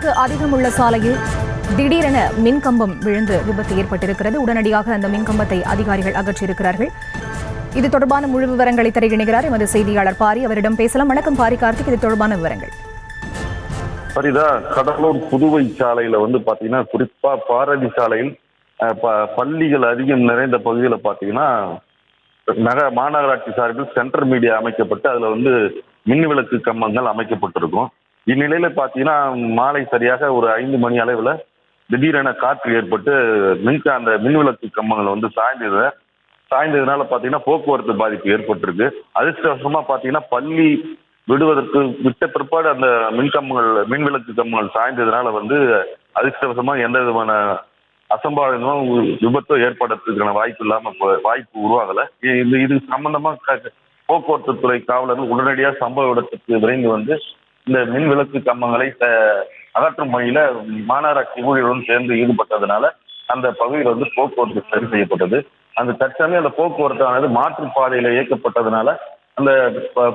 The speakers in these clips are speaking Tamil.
போக்குவரத்து அதிகம் உள்ள சாலையில் திடீரென மின்கம்பம் விழுந்து விபத்து ஏற்பட்டிருக்கிறது. உடனடியாக அந்த மின்கம்பத்தை அதிகாரிகள் அகற்றியிருக்கிறார்கள். இது தொடர்பான முழு விவரங்களை தர இணைகிறார் எமது செய்தியாளர் பாரி. அவரிடம் பேசலாம். வணக்கம் பாரி கார்த்திக், இது தொடர்பான விவரங்கள். சரிதா, கடலூர் புதுவை சாலையில பாத்தீங்கன்னா, குறிப்பா பாரதி சாலையில் பள்ளிகள் அதிகம் நிறைந்த பகுதியில பாத்தீங்கன்னா மாநகராட்சி சார்பில் சென்டர் மீடியா அமைக்கப்பட்டு அதுல மின் விளக்கு கம்பங்கள் அமைக்கப்பட்டிருக்கும். இந்நிலையில பாத்தீங்கன்னா மாலை சரியாக ஒரு 5 மணி அளவுல திடீரென காற்று ஏற்பட்டு அந்த மின் விளக்கு கம்பங்கள் சாய்ந்ததுனால பாத்தீங்கன்னா போக்குவரத்து பாதிப்பு ஏற்பட்டிருக்கு. அதிர்ஷ்டவசமா பாத்தீங்கன்னா பள்ளி விடுவதற்கு விட்ட பிற்பாடு அந்த மின் விளக்கு கம்பங்கள் சாய்ந்ததுனால அதிர்ஷ்டவசமா எந்த விதமான அசம்பாவிதமும் விபத்தோ ஏற்படுறதுக்கான வாய்ப்பு உருவாகல. இது சம்பந்தமா போக்குவரத்து துறை காவலர்கள் உடனடியாக சம்பவ இடத்துக்கு விரைந்து இந்த மின் விளக்கு கம்பங்களை அகற்றும் பணியில மாநகராட்சி ஊழியர்களுடன் சேர்ந்து ஈடுபட்டதுனால அந்த பகுதியில் போக்குவரத்து சரி செய்யப்பட்டது. அந்த தற்சமயம் அந்த போக்குவரத்தானது மாற்றுப்பாதையில இயக்கப்பட்டதுனால அந்த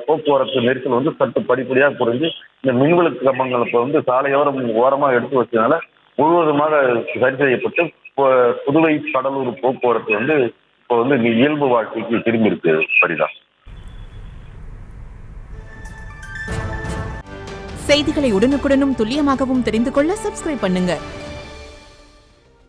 போக்குவரத்து நெரிசல் சற்று படிப்படியாக குறைஞ்சு இந்த மின்விளக்கு கம்பங்களை சாலையோரம் ஓரமா எடுத்து வச்சதுனால முழுவதுமாக சரி செய்யப்பட்டு புதுவை கடலூர் போக்குவரத்து இப்போ இயல்பு வாழ்க்கைக்கு திரும்பி இருக்கு. சரிதான். செய்திகளை உடனுக்குடனும் துல்லியமாகவும் தெரிந்து கொள்ள சப்ஸ்கிரைப் பண்ணுங்க.